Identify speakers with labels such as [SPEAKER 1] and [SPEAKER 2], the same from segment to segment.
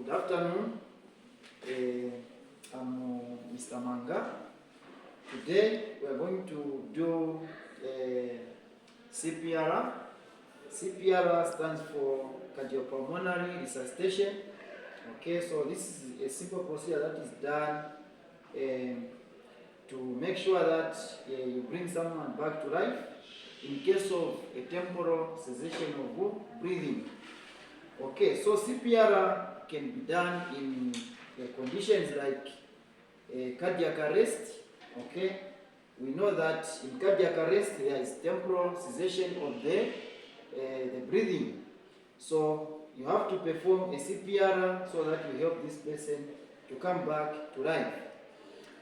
[SPEAKER 1] Good afternoon. I'm Mr. Manga. Today we are going to do CPR. CPR stands for Cardiopulmonary Resuscitation. Okay, so this is a simple procedure that is done to make sure that you bring someone back to life in case of a temporal cessation of breathing. Okay, so CPR can be done in conditions like cardiac arrest. Okay, we know that in cardiac arrest there is temporal cessation of the breathing. So you have to perform a CPR so that you help this person to come back to life.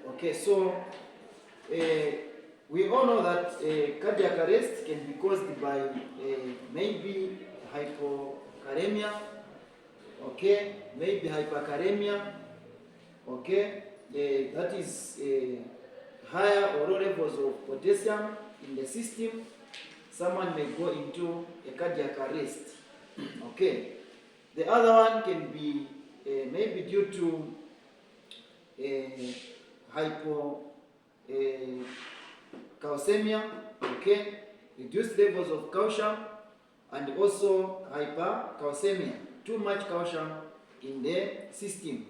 [SPEAKER 1] Okay, so we all know that cardiac arrest can be caused by maybe hypokalemia, okay, maybe hyperkalemia, okay, that is higher or low levels of potassium in the system. Someone may go into a cardiac arrest. Okay, the other one can be maybe due to hypocalcemia, okay, reduced levels of calcium, and also hypercalcemia, too much calcium in the system.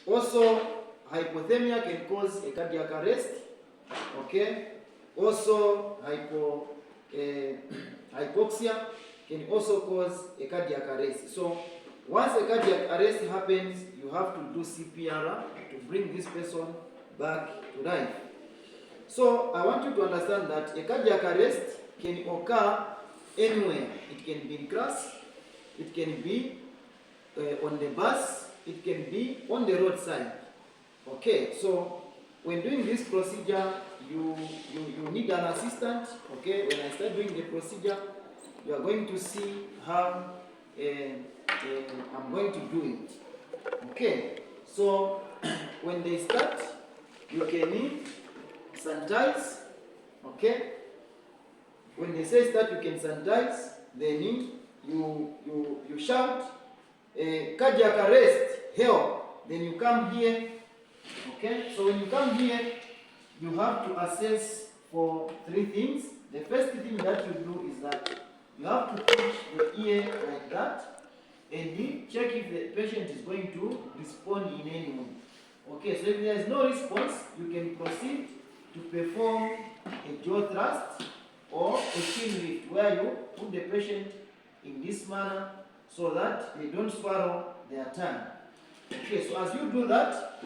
[SPEAKER 1] Also, hypothermia can cause a cardiac arrest, okay. Also, hypoxia can also cause a cardiac arrest. So, once a cardiac arrest happens, you have to do CPR to bring this person back to life. So, I want you to understand that a cardiac arrest can occur anywhere. It can be in class, it can be on the bus, it can be on the roadside. Okay, so when doing this procedure, you need an assistant. Okay, when I start doing the procedure, you are going to see how I'm going to do it. Okay, so when they start, you can sanitize. Okay, when they say start, you can sanitize. Then you shout cardiac arrest, help. Then you come here. Okay, so when you come here, you have to assess for three things. The first thing that you do is that you have to push the ear like that, and you check if the patient is going to respond in any way. Okay, so if there is no response, you can proceed to perform a jaw thrust or a chin lift, where you put the patient in this manner so that they don't swallow their tongue. Okay, so as you do that,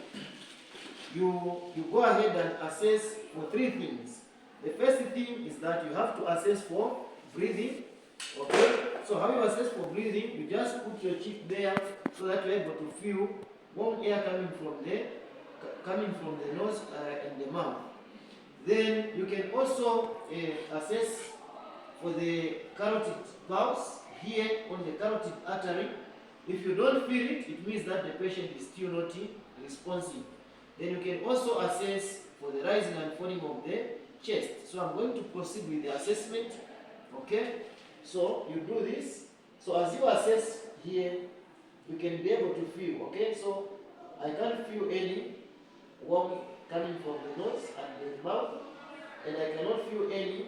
[SPEAKER 1] you go ahead and assess for three things. The first thing is that you have to assess for breathing. Okay, so how you assess for breathing? You just put your cheek there so that you're able to feel warm air coming from the nose and the mouth. Then you can also assess for the carotid pulse here on the carotid artery. If you don't feel it, it means that the patient is still not responsive. Then you can also assess for the rising and falling of the chest. So I'm going to proceed with the assessment. Okay, so you do this. So as you assess here, you can be able to feel. Okay, so I can't feel any warmth coming from the nose and the mouth, and I cannot feel any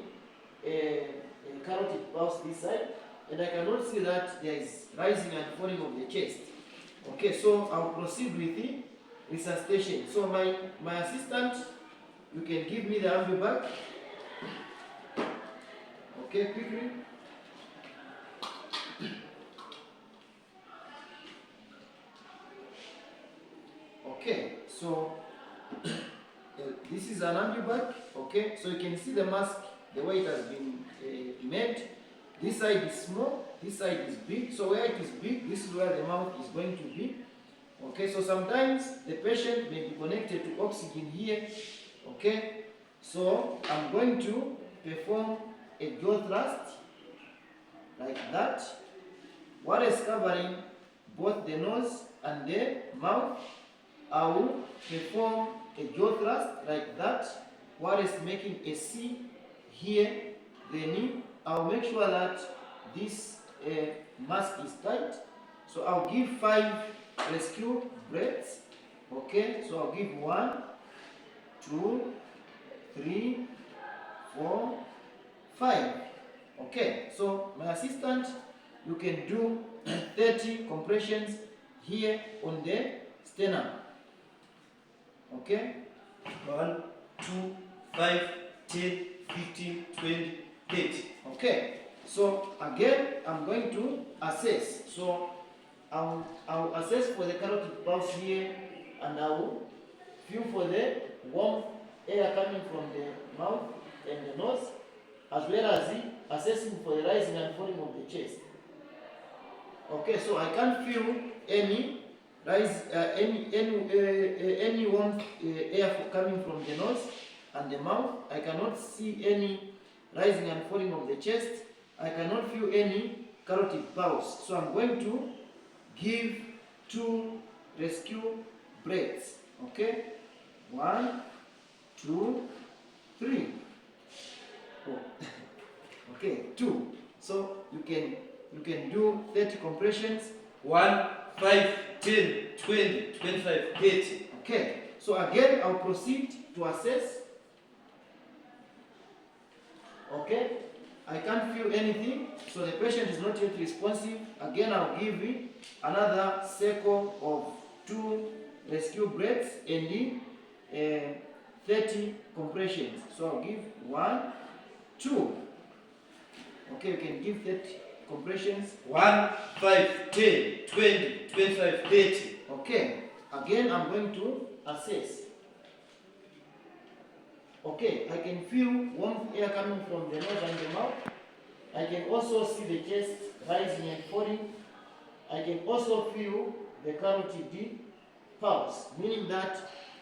[SPEAKER 1] carotid pulse this side, and I cannot see that there is rising and falling of the chest. Okay, so I'll proceed with the resuscitation. So my assistant, you can give me the ambu bag. Okay, quickly. Okay, so this is an ambu bag. Okay, so you can see the mask, the way it has been made. This side is small, this side is big. So where it is big, this is where the mouth is going to be. Okay, so sometimes the patient may be connected to oxygen here. Okay, so I'm going to perform a jaw thrust like that. What is covering both the nose and the mouth, I will perform a jaw thrust like that. What is making a C here, then I'll make sure that this mask is tight So I'll give 5 rescue breaths. Okay, so I'll give 1, 2, 3, 4, 5. Okay, so my assistant, you can do 30 compressions here on the sternum. Okay?
[SPEAKER 2] 1, 2, 5, 10, 15, 20, 30.
[SPEAKER 1] Okay, so again, I'm going to assess. So I'll assess for the carotid pulse here, and I will feel for the warm air coming from the mouth and the nose, as well as assessing for the rising and falling of the chest. Okay, so I can't feel any any warm air coming from the nose and the mouth. I cannot see any rising and falling of the chest. I cannot feel any carotid pulse. So I'm going to give 2 rescue breaths. Okay, 1, 2, 3. Oh. Okay, 2. So you can do 30 compressions.
[SPEAKER 2] 1, 5, 10, 20, 25, 30.
[SPEAKER 1] Okay, so again I'll proceed to assess. Okay, I can't feel anything, so the patient is not yet responsive. Again, I'll give another cycle of 2 rescue breaths and 30 compressions. So I'll give 1, 2. Okay, you can give 30 compressions.
[SPEAKER 2] 1, 5, 10, 20, 25, 30.
[SPEAKER 1] Okay, again I'm going to assess. Okay, I can feel warm air coming from the nose and the mouth. I can also see the chest rising and falling. I can also feel the carotid pulse, meaning that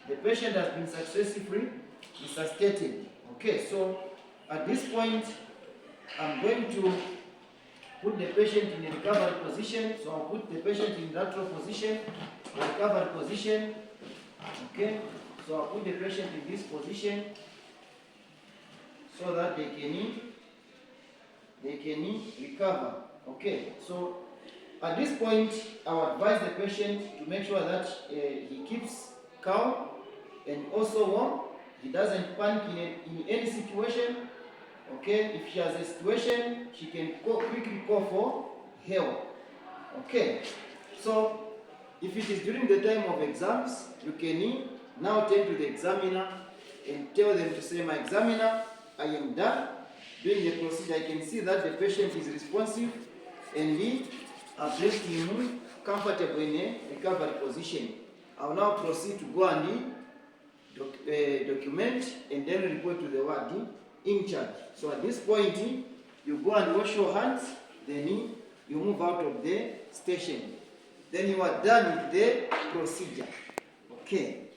[SPEAKER 1] the patient has been successfully resuscitated. Okay, so at this point, I'm going to put the patient in a recovery position. So I'll put the patient in lateral position, the recovery position. Okay, so I'll put the patient in this position so that they can recover. Okay, so at this point, I will advise the patient to make sure that he keeps calm and also warm. He doesn't panic in any situation. Okay, if she has a situation, she can quickly call for help. Okay, so if it is during the time of exams, you can now turn to the examiner and tell them to say, my examiner, I am done doing the procedure. I can see that the patient is responsive and we have placed him comfortable in a recovery position. I will now proceed to go and document and then report to the ward in charge. So at this point, you go and wash your hands, then you move out of the station. Then you are done with the procedure. Okay.